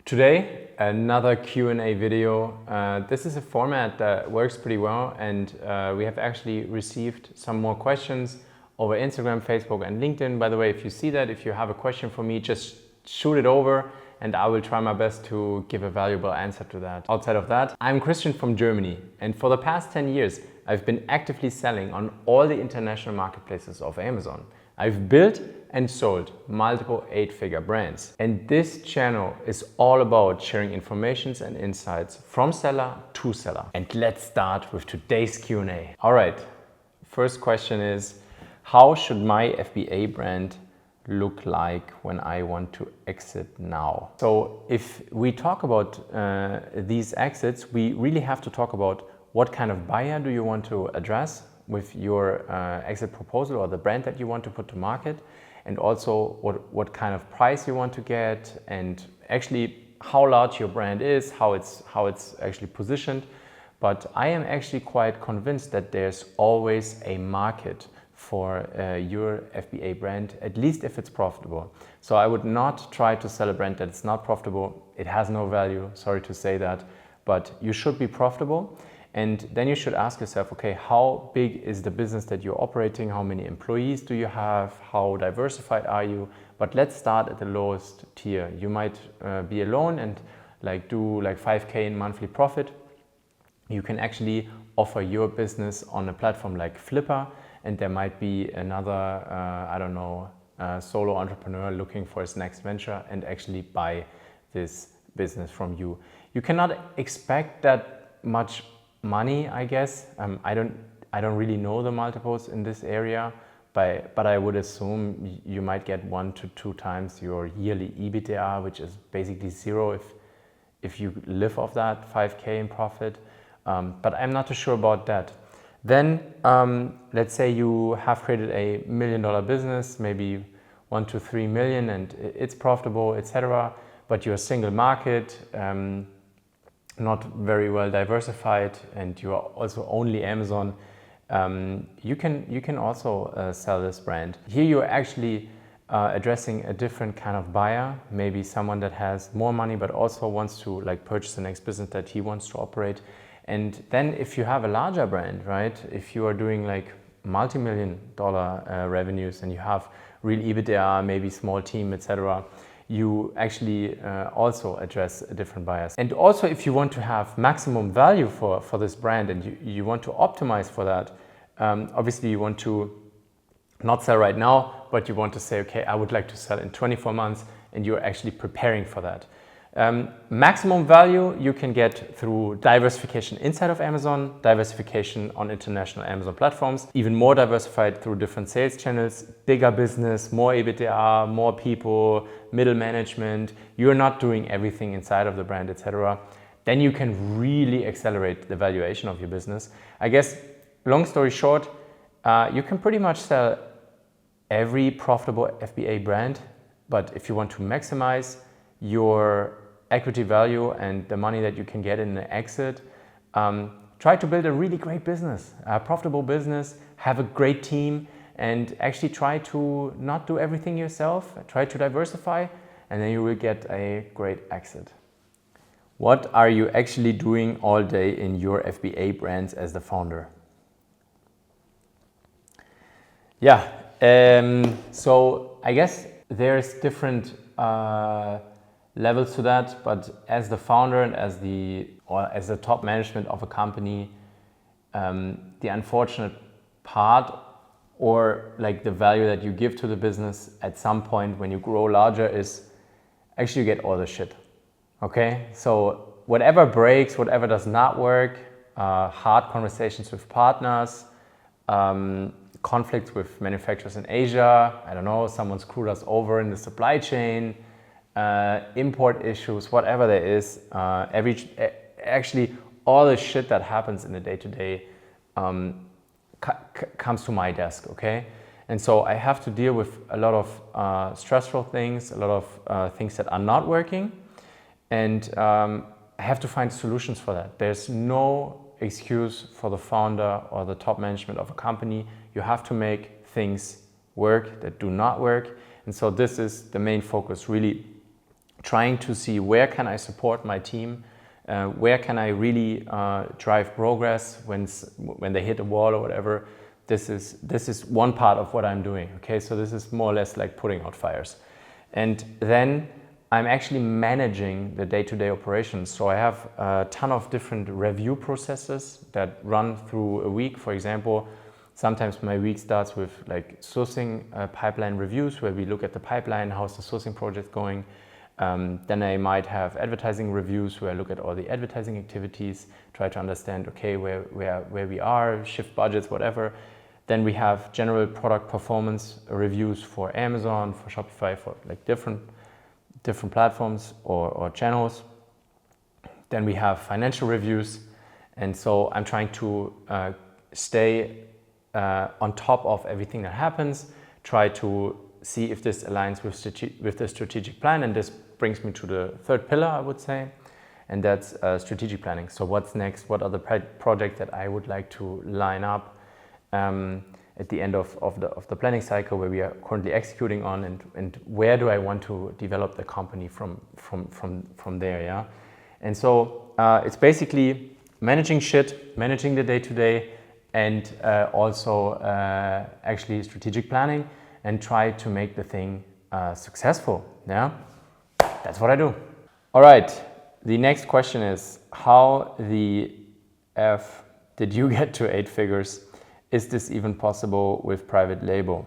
Today, another Q&A video. This is a format that works pretty well, and we have actually received some more questions over Instagram, Facebook and LinkedIn. By the way, if you see that, if you have a question for me, just shoot it over and I will try my best to give a valuable answer to that. Outside of that, I'm Christian from Germany, and for the past 10 years, I've been actively selling on all the international marketplaces of Amazon. I've built and sold multiple 8-figure brands. And this channel is all about sharing informations and insights from seller to seller. And let's start with today's Q&A. All right, first question is, how should my FBA brand look like when I want to exit now? So if we talk about these exits, we really have to talk about what kind of buyer do you want to address with your exit proposal or the brand that you want to put to market, and also what kind of price you want to get, and actually how large your brand is, how it's actually positioned. But I am actually quite convinced that there's always a market for your FBA brand, at least if it's profitable. So I would not try to sell a brand that is not profitable. It has no value, sorry to say that, but you should be profitable. And then you should ask yourself, okay, how big is the business that you're operating? How many employees do you have? How diversified are you? But let's start at the lowest tier. You might be alone and do 5K in monthly profit. You can actually offer your business on a platform like Flipper, and there might be another, solo entrepreneur looking for his next venture and actually buy this business from you. You cannot expect that much money, I guess. I don't really know the multiples in this area, but I would assume you might get 1 to 2 times your yearly EBITDA, which is basically zero if you live off that 5K in profit. But I'm not too sure about that. Then let's say you have created a $1 million business, maybe 1 to 3 million, and it's profitable, etc. But you're a single market, not very well diversified, and you are also only Amazon. You can also sell this brand. Here you're actually addressing a different kind of buyer, maybe someone that has more money but also wants to purchase the next business that he wants to operate. And then if you have a larger brand, right, if you are doing multi-million-dollar revenues and you have real EBITDA, maybe small team, etc., you actually also address different buyers. And also, if you want to have maximum value for this brand and you want to optimize for that, obviously you want to not sell right now, but you want to say, okay, I would like to sell in 24 months, and you're actually preparing for that. Maximum value you can get through diversification inside of Amazon, diversification on international Amazon platforms, even more diversified through different sales channels, bigger business, more EBITDA, more people, middle management. You're not doing everything inside of the brand, etc. Then you can really accelerate the valuation of your business. I guess, long story short, you can pretty much sell every profitable FBA brand, but if you want to maximize your equity value and the money that you can get in an exit, try to build a really great business, a profitable business, have a great team, and actually try to not do everything yourself, try to diversify, and then you will get a great exit. What are you actually doing all day in your FBA brands as the founder? Yeah, so I guess there's different levels to that, but as the founder and as the top management of a company, the unfortunate part, or the value that you give to the business at some point when you grow larger, is actually you get all the shit. Okay, so whatever breaks, whatever does not work, hard conversations with partners, conflicts with manufacturers in Asia, I don't know, someone screwed us over in the supply chain, import issues, whatever there is, actually all the shit that happens in the day-to-day comes to my desk, okay? And so I have to deal with a lot of stressful things, a lot of things that are not working, and I have to find solutions for that. There's no excuse for the founder or the top management of a company. You have to make things work that do not work. And so this is the main focus, really trying to see where can I support my team, where can I really drive progress when they hit a wall or whatever. This is one part of what I'm doing. Okay, so this is more or less like putting out fires, and then I'm actually managing the day-to-day operations. So I have a ton of different review processes that run through a week. For example, sometimes my week starts with like sourcing pipeline reviews, where we look at the pipeline, how's the sourcing project going. Then I might have advertising reviews where I look at all the advertising activities, try to understand, okay, where we are, shift budgets, whatever. Then we have general product performance reviews for Amazon, for Shopify, for like different platforms or channels. Then we have financial reviews. And so I'm trying to stay on top of everything that happens, try to see if this aligns with the strategic plan. And this brings me to the third pillar, I would say, and that's strategic planning. So what's next? What are the projects that I would like to line up at the end of the planning cycle, where we are currently executing on, and where do I want to develop the company from there, yeah? And so it's basically managing managing the day-to-day, and also actually strategic planning, and try to make the thing successful, yeah? That's what I do. All right, the next question is, how the F did you get to 8 figures? Is this even possible with private label?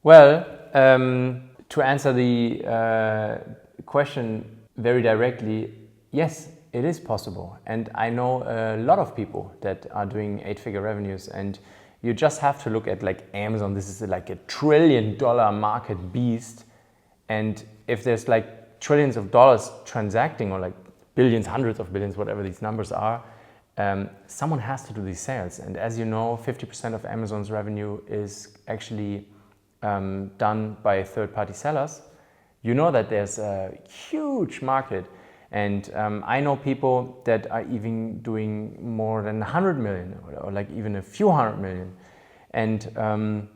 Well, to answer the question very directly, yes, it is possible. And I know a lot of people that are doing 8-figure revenues, and you just have to look at like Amazon. This is like $1 trillion market beast. And if there's like trillions of dollars transacting, or like billions, hundreds of billions, whatever these numbers are, someone has to do these sales. And as you know, 50% of Amazon's revenue is actually done by third-party sellers. You know that there's a huge market. And I know people that are even doing more than 100 million, or like even a few 100 million. And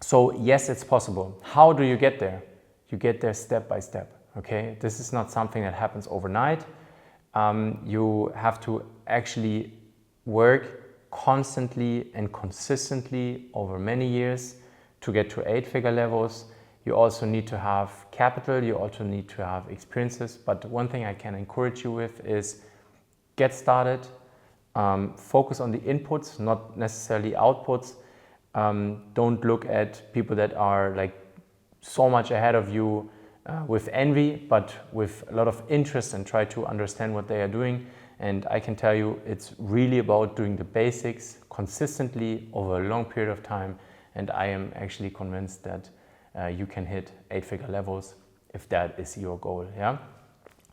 so yes, it's possible. How do you get there? You get there step by step, okay? This is not something that happens overnight. You have to actually work constantly and consistently over many years to get to 8-figure levels. You also need to have capital, you also need to have experiences. But one thing I can encourage you with is get started, focus on the inputs, not necessarily outputs. Don't look at people that are like so much ahead of you with envy, but with a lot of interest, and try to understand what they are doing. And I can tell you, it's really about doing the basics consistently over a long period of time. And I am actually convinced that you can hit 8-figure levels if that is your goal, yeah?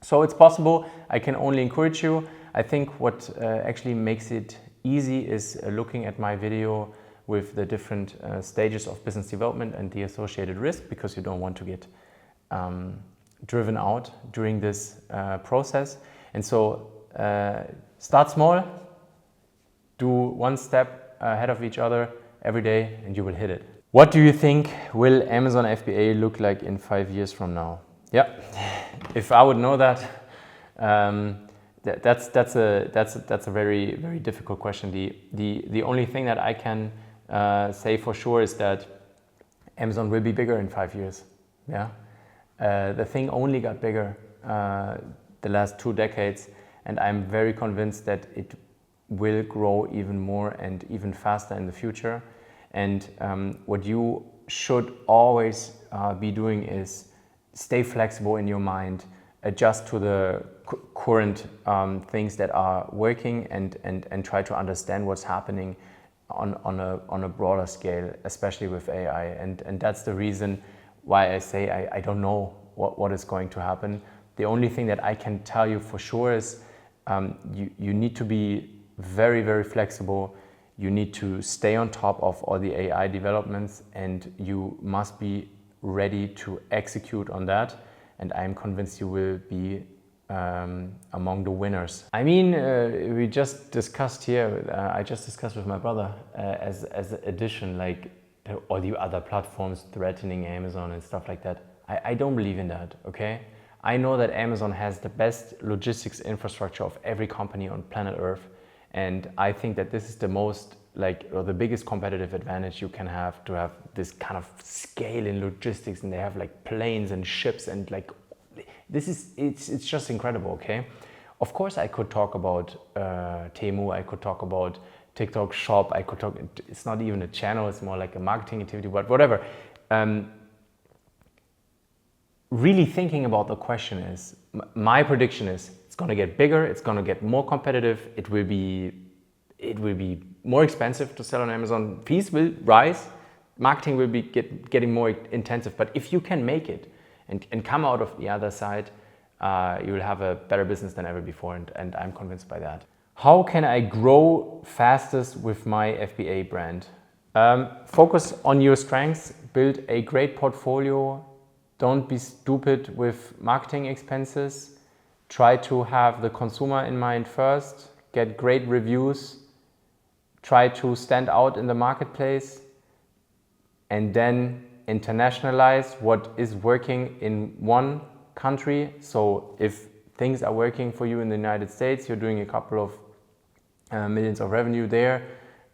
So it's possible. I can only encourage you. I think what actually makes it easy is looking at my video with the different stages of business development and the associated risk, because you don't want to get driven out during this process. And so start small, do one step ahead of each other every day, and you will hit it. What do you think will Amazon FBA look like in 5 years from now? Yeah, if I would know that, that's a very, very difficult question. The only thing that I can say for sure is that Amazon will be bigger in 5 years. Yeah, the thing only got bigger the last 2 decades, and I'm very convinced that it will grow even more and even faster in the future. And what you should always be doing is stay flexible in your mind, adjust to the current things that are working, and try to understand what's happening on a broader scale, especially with AI. And that's the reason why I say I don't know what is going to happen. The only thing that I can tell you for sure is you need to be very, very flexible. You need to stay on top of all the AI developments, and you must be ready to execute on that. And I'm convinced you will be among the winners. I mean, we just discussed here, I just discussed with my brother as an addition, like all the other platforms threatening Amazon and stuff like that. I don't believe in that, okay? I know that Amazon has the best logistics infrastructure of every company on planet Earth. And I think that this is the most, or the biggest competitive advantage you can have, to have this kind of scale in logistics. And they have like planes and ships and it's just incredible, okay? Of course, I could talk about Temu, I could talk about TikTok Shop, I could talk, it's not even a channel, it's more like a marketing activity, but whatever. Really thinking about the question is, my prediction is it's going to get bigger, it's going to get more competitive, it will be more expensive to sell on Amazon, fees will rise, marketing will be getting more intensive, but if you can make it and come out of the other side, you will have a better business than ever before, and I'm convinced by that. How can I grow fastest with my FBA brand? Focus on your strengths, build a great portfolio. Don't be stupid with marketing expenses. Try to have the consumer in mind first. Get great reviews. Try to stand out in the marketplace. And then internationalize what is working in one country. So if things are working for you in the United States, you're doing a couple of millions of revenue there,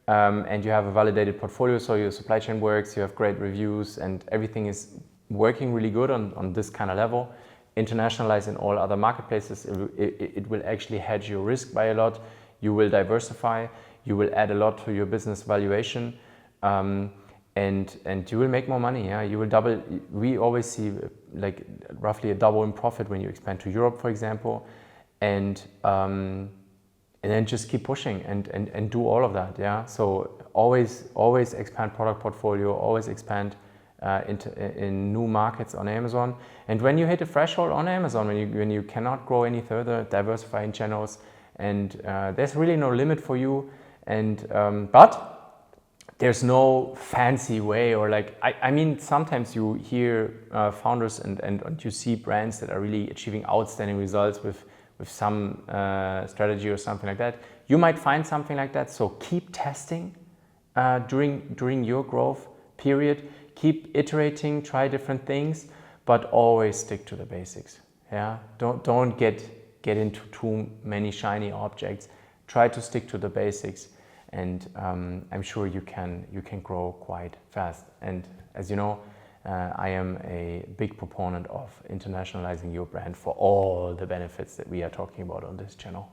and you have a validated portfolio, so your supply chain works, you have great reviews, and everything is working really good on this kind of level, internationalize in all other marketplaces. It will actually hedge your risk by a lot. You will diversify. You will add a lot to your business valuation, and you will make more money. Yeah, you will double. We always see like roughly a double in profit when you expand to Europe, for example, and then just keep pushing and do all of that. Yeah, so always expand product portfolio. Always expand in new markets on Amazon, and when you hit a threshold on Amazon, when you cannot grow any further, diversify in channels, and there's really no limit for you. And but there's no fancy way, or I mean, sometimes you hear founders and you see brands that are really achieving outstanding results with some strategy or something like that. You might find something like that. So keep testing during your growth period. Keep iterating, try different things, but always stick to the basics. Yeah, don't get into too many shiny objects. Try to stick to the basics, and I'm sure you can grow quite fast. And as you know, I am a big proponent of internationalizing your brand for all the benefits that we are talking about on this channel.